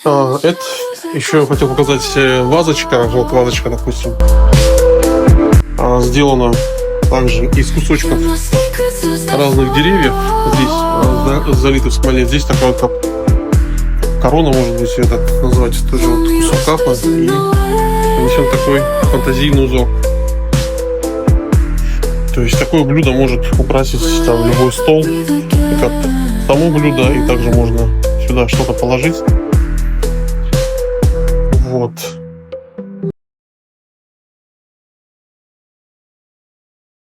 Это еще хотел показать вазочка. Вот вазочка, допустим, сделана также из кусочков разных деревьев. Здесь залиты в смоле. Здесь такая вот корона, может быть, ее так назвать, тоже вот кусок капа, и нанесен такой фантазийный узор. То есть такое блюдо может украсить там любой стол, и как само блюдо, и также можно сюда что-то положить. Вот.